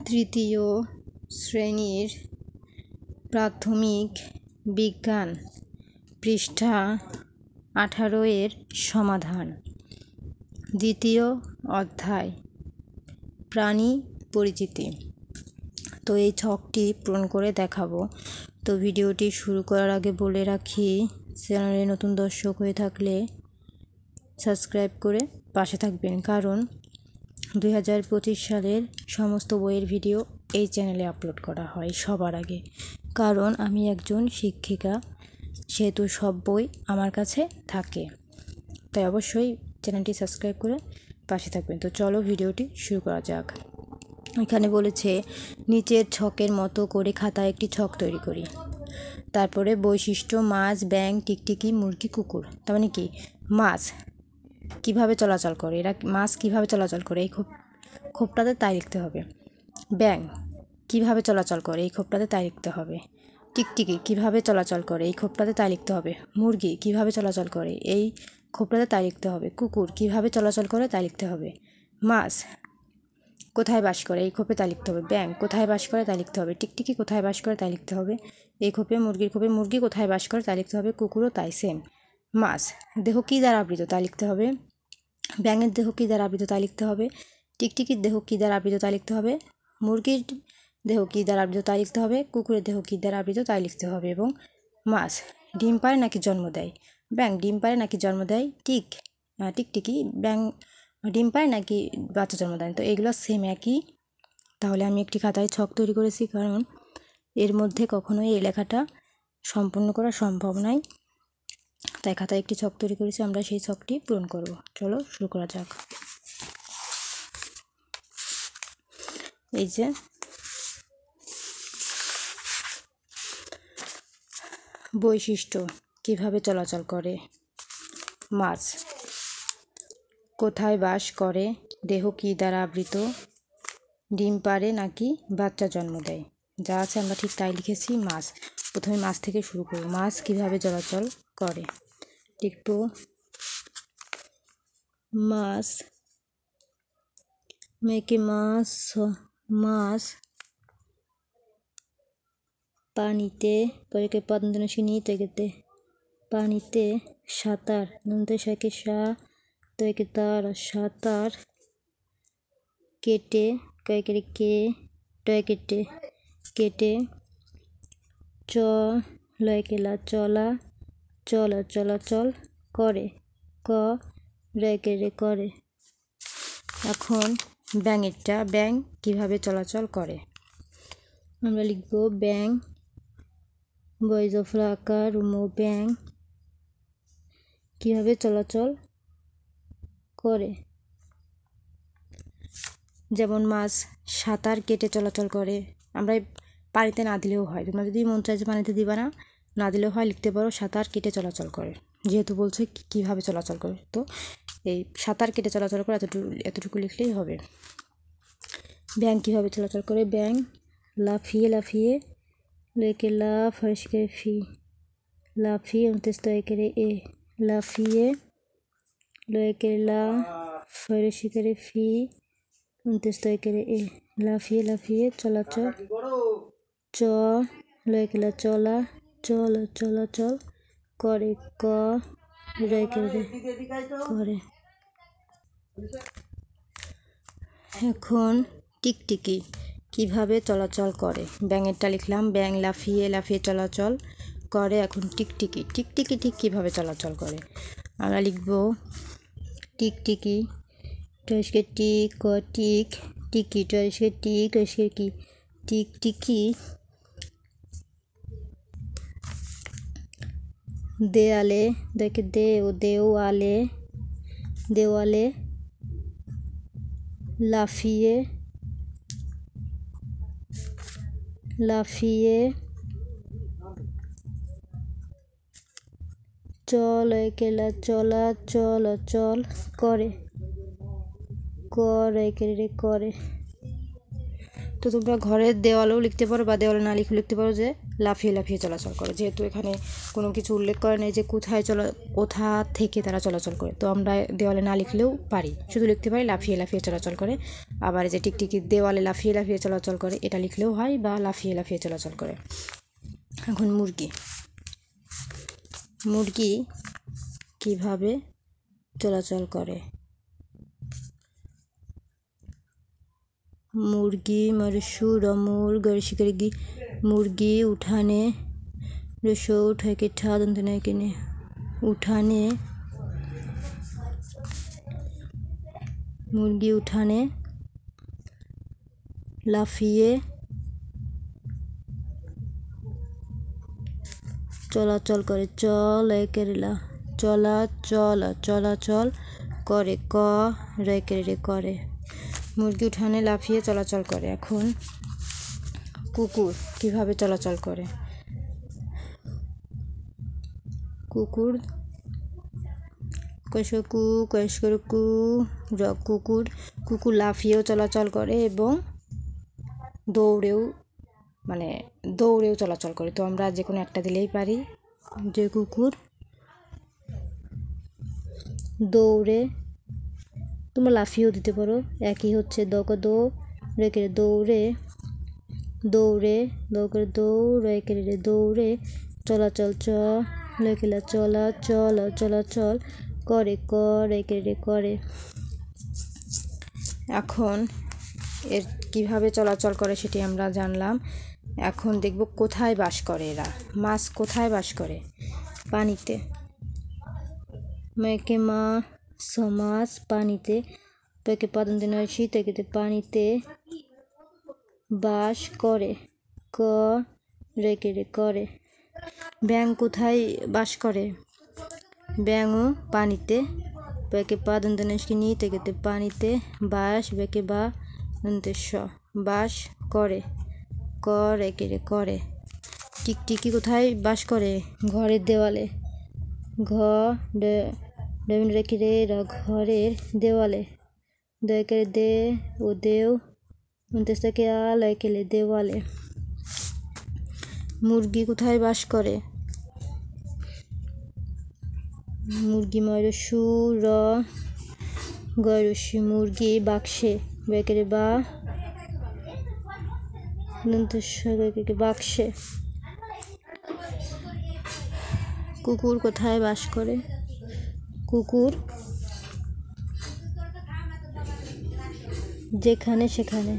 তৃতীয় শ্রেণীর প্রাথমিক বিজ্ঞান পৃষ্ঠা 18 এর সমাধান। দ্বিতীয় অধ্যায় প্রাণী পরিচিতি। তো এই ছকটি পূরণ করে দেখাবো। তো ভিডিওটি শুরু করার আগে বলে রাখি, চ্যানেলে নতুন দর্শক হয়ে থাকলে সাবস্ক্রাইব করে পাশে থাকবেন, কারণ 2025 সালের সমস্ত বইয়ের ভিডিও এই চ্যানেলে আপলোড করা হয় সবার আগে। কারণ আমি একজন শিক্ষিকা, সেহেতু সব বই আমার কাছে থাকে, তাই অবশ্যই চ্যানেলটি সাবস্ক্রাইব করে পাশে থাকবেন। তো চলো ভিডিওটি শুরু করা যাক। এখানে বলেছে নিচের ছকের মতো করে খাতায় একটি ছক তৈরি করি। তারপরে বৈশিষ্ট্য মাছ, ব্যাঙ, টিকটিকি, মুরগি, কুকুর। তার মানে কি, মাছ কিভাবে চলাচল করে, মাছ কিভাবে চলাচল করে এই খোপটাতে তাই লিখতে হবে। ব্যাঙ কিভাবে চলাচল করে এই খোপটাতে তাই লিখতে হবে। টিকটিকি কিভাবে চলাচল করে এই খোপটাতে তাই লিখতে হবে। মুরগি কিভাবে চলাচল করে এই খোপটাতে তাই লিখতে হবে। কুকুর কিভাবে চলাচল করে তাই লিখতে হবে। মাছ কোথায় বাস করে এই খোপে তাই লিখতে হবে। ব্যাঙ কোথায় বাস করে তাই লিখতে হবে। টিকটিকি কোথায় বাস করে তাই লিখতে হবে এই খোপে। মুরগির খোপে মুরগি কোথায় বাস করে তাই লিখতে হবে। কুকুরও তাই, সেম। মাছ দেহ কী দ্বারা আবৃত তাই লিখতে হবে। ব্যাঙের দেহ কী দ্বারা আবৃত তাই লিখতে হবে। টিকটিকির দেহ কী দ্বারা আবৃত তাই লিখতে হবে। মুরগির দেহ কী দ্বারা আবৃত তাই লিখতে হবে। কুকুরের দেহ কী দ্বারা আবৃত তাই লিখতে হবে। এবং মাছ ডিম পাড়ে নাকি জন্ম দেয়। ব্যাঙ ডিম পাড়ে নাকি জন্ম দেয়। টিকটিকি ব্যাঙ ডিম পাড়ে নাকি বাচ্চা জন্ম দেয়। তো এগুলো সেম একই। তাহলে আমি একটি খাতায় ছক তৈরি করেছি, কারণ এর মধ্যে কখনোই এই লেখাটা সম্পূর্ণ করা সম্ভব নয়, তাই খাতায় একটি ছক তৈরি করেছি। আমরা সেই ছকটি পূরণ করব। চলো শুরু করা যাক। এই যে বৈশিষ্ট্য কিভাবে চলাচল করে। মাছ কোথায় বাস করে, দেহ কী দ্বারা আবৃত, ডিম পাড়ে নাকি বাচ্চা জন্ম দেয়। যা আছে আমরা ঠিক তাই লিখেছি। মাছ, প্রথমে মাছ থেকে শুরু করব। মাছ কিভাবে চলাচল করে একটু। মাছ মেকে মাছ পানিতে পরে পদ্মদিন শুনি তৈরিতে পানিতে সাঁতার নুনতে শাকে তৈরি তার সাঁতার কেটে কয়েকেরে কে টয় কেটে কেটে লয় কেলা চলাচল করে ক রেকেরে করে। এখন ব্যাঙেরটা, ব্যাঙ কিভাবে চলাচল করে আমরা লিখব। ব্যাঙ বয়জফলা আকার উমো ব্যাঙ কিভাবে চলাচল করে। যেমন মাছ সাঁতার কেটে চলাচল করে। আমরা পানিতে না দিলেও হয়, তোমরা যদি মন চাইছে পানিতে দিবা না দিলেও হয়, লিখতে পারো সাঁতার কেটে চলাচল করে, যেহেতু বলছে কীভাবে চলাচল করে। তো এই সাঁতার কেটে চলাচল করে এতটুকু লিখলেই হবে। ব্যাঙ কীভাবে চলাচল করে। ব্যাঙ লাফিয়ে লেকে লাফ হরিষ্কারে ফি লাফিয়ে করে এ লাফিয়ে লয়েকে লা ফরিষ্কারে ফি করে এ লাফিয়ে চলাচল লয়েকে লা চলাচল করে ক করে। এখন টিকটিকি কিভাবে চলাচল করে। ব্যাঙেরটা লিখলাম, ব্যাঙ লাফিয়ে চলাচল করে। এখন টিকটিকি ঠিক কীভাবে চলাচল করে আমরা লিখব। টিকটিকি টয়স্কে টিক ক টিকি টয়স্কে টিক টয়স্কে কি টিকটিকি দেয়ালে দেখে দেওয়ালে লাফিয়ে চলাচল করে করে। তো তোমরা ঘরের দেওয়ালেও লিখতে পারো বা দেওয়ালে না লিখে লিখতে পারো যে লাফিয়ে লাফিয়ে চলাচল করে, যেহেতু এখানে কোনো কিছু উল্লেখ করে নেই যে কোথা থেকে তারা চলাচল করে। তো আমরা দেওয়ালে না লিখলেও পারি, শুধু লিখতে পারি লাফিয়ে লাফিয়ে চলাচল করে। আবার যে টিকটিকি দেওয়ালে লাফিয়ে লাফিয়ে চলাচল করে, এটা লিখলেও হয়, বা লাফিয়ে লাফিয়ে চলাচল করে। এখন মুরগি কিভাবে চলাচল করে। মুরগি মরসু রমুর গর্ষিকরগি মুরগি উঠানে রসো উঠায় के ठा दंत नहीं किने उठाने मुर्गी उठाने लाफिए চলাচল করে। চল একেরেলা চলাচল করে। ক রেকেরে করে। মুরগি উঠানে লাফিয়ে চলাচল করে। এখন কুকুর কিভাবে চলাচল করে। কুকুর কুকুর লাফিয়েও চলাচল করে এবং দৌড়েও চলাচল করে। তো আমরা যে কোনো একটা দিলেই পারি, যে কুকুর দৌড়ে, তোমরা লাফিয়েও দিতে পারো, একই হচ্ছে। দো রেখে দৌড়ে দৌড়ে চলাচল চলাচল করে। করে। এখন এর কিভাবে চলাচল করে সেটি আমরা জানলাম। এখন দেখব কোথায় বাস করে এরা। মাছ কোথায় বাস করে। পানিতে। মেকে মা সমাজ পানিতে। পেকে পাদন দিন শীতে পানিতে বাস করে। ক রেখে করে। ব্যাঙ কোথায় বাস করে। ব্যাঙও পানিতে। পেকে পাদন দিন নিতে পানিতে বাস বেকে বা বাস করে। ক রেখে করে। টিকটিকি কোথায় বাস করে। ঘরের দেওয়ালে। ঘ রেখে ঘরের দেওয়ালে। দে ও দেও থেকে আলেকেলে দেওয়ালে। মুরগি কোথায় বাস করে। মুরগি ময়ূরসু র গয়রসি মুরগি বাক্সে। বেকেরে বা বাক্সে। কুকুর কোথায় বাস করে। কুকুর যেখানে সেখানে।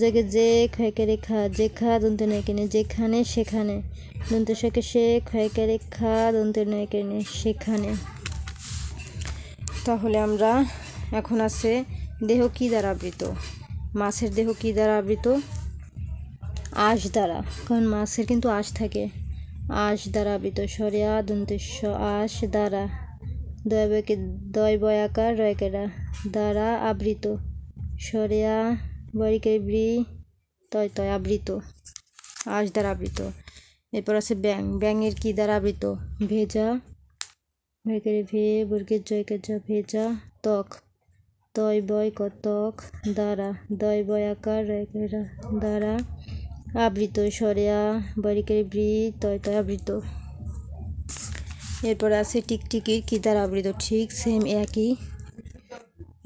জায়গায় যে ক্ষয়কে রেখা যেখা দন্তে নয় কিনে যেখানে সেখানে। দন্ত শাকে সে ক্ষয়কে রেখা দন্তে নয় কিনে সেখানে। তাহলে আমরা এখন আছে দেহ কি দ্বারা আবৃত। মাছের দেহ কি দ্বারা আবৃত। আঁশ দ্বারা, কারণ মাছের কিন্তু আঁশ থাকে। আঁশ দ্বারা আবৃত। সরিয়া দন্তেশ্ব আঁশ দ্বারা। দয় বয়াকার রয়কেরা দ্বারা আবৃত। সরিয়া বরিকে ব্রি তয় আবৃত। আঁশ দ্বারা আবৃত। এরপর আছে ব্যাঙের কি দ্বারা আবৃত। ভেজা ভে বর্গের জয়কে যা ভেজা। ত্বক তয় বয় কতক দ্বারা। দয় বয়াকার রয়কেরা দ্বারা আবৃত। সরিয়া বরিকের ব্রি তয় আবৃত। এরপরে আছে টিকটিকির কি দ্বারা আবৃত। ঠিক সেম একই।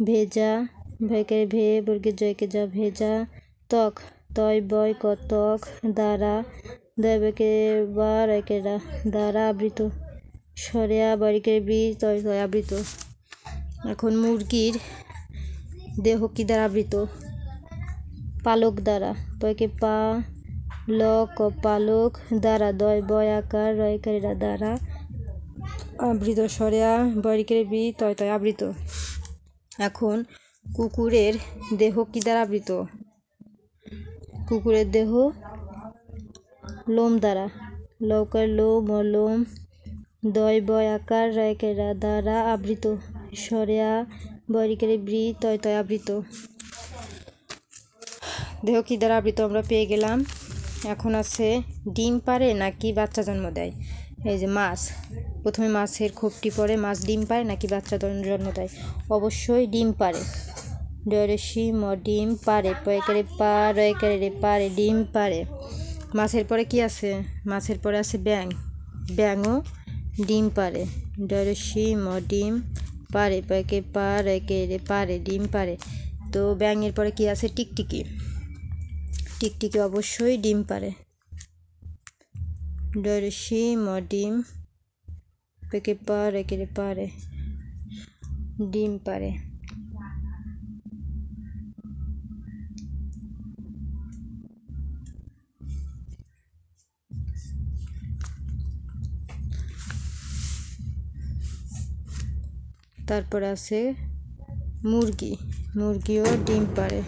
ভেজা ভয়কের ভে বর্গের জয়কে যা ভেজা। ত্বক তয় বয় কতক দ্বারা। দয় বয়কে বা রয়কেরা দ্বারা আবৃত। সরিয়া বরিকের ব্রি তয় আবৃত। এখন মুরগির দেহ কি দ্বারা আবৃত। পালক দ্বারা। পয়কে পা লক পালক দ্বারা। দয় বয় আকার রয়কারীরা দ্বারা আবৃত। সরিয়া বরিকের বি তয় আবৃত। এখন কুকুরের দেহ কি দ্বারা আবৃত। কুকুরের দেহ লোম দ্বারা। লৌকার লোম ও লোম দয় বয় আকার রয়কেরা দ্বারা আবৃত। সরিয়া বরিকের ব্রি তয় আবৃত। দেহ কি দ্বারা আবৃত আমরা পেয়ে গেলাম। এখন আছে ডিম পারে নাকি বাচ্চা জন্ম দেয়। এই যে মাছ প্রথমে মাছের খোপটি পড়ে, মাছ ডিম পারে নাকি বাচ্চা জন্ম দেয়? অবশ্যই ডিম পারে। ডয়রেশি ম ডিম পারে, পয়কারে পা রয়কারে রে পারে, ডিম পারে। মাছের পরে কি আছে? মাছের পরে আছে ব্যাঙ, ব্যাঙও ডিম পারে। ডয়রেশি ম ডিম পারে, পয়কে পা রয়কে রে পারে, ডিম পারে। তো ব্যাঙের পরে কি আছে? টিকটিকি, টিকটিকি অবশ্যই ডিম পারে। ডয়রেশি ম ডিম পেকে পা রেকে রে পারে, ডিম পারে। তারপরে আছে মুরগি, মুরগিও ডিম পারে।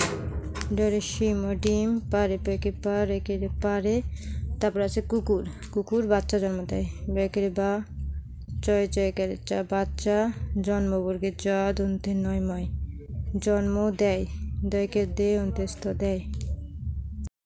ডয়রেশি ম ডিম পারে, পেকে পা রেকে রে পারে। তারপর আছে কুকুর, কুকুর বাচ্চা জন্ম দেয়। বেকেরে বা চয় চয়কারে চা, বাচ্চা জন্মবর্গে জ দন্তে নয় ময়, জন্ম দেয়। দয়কে দে অন্ত্যস্ত দেয়।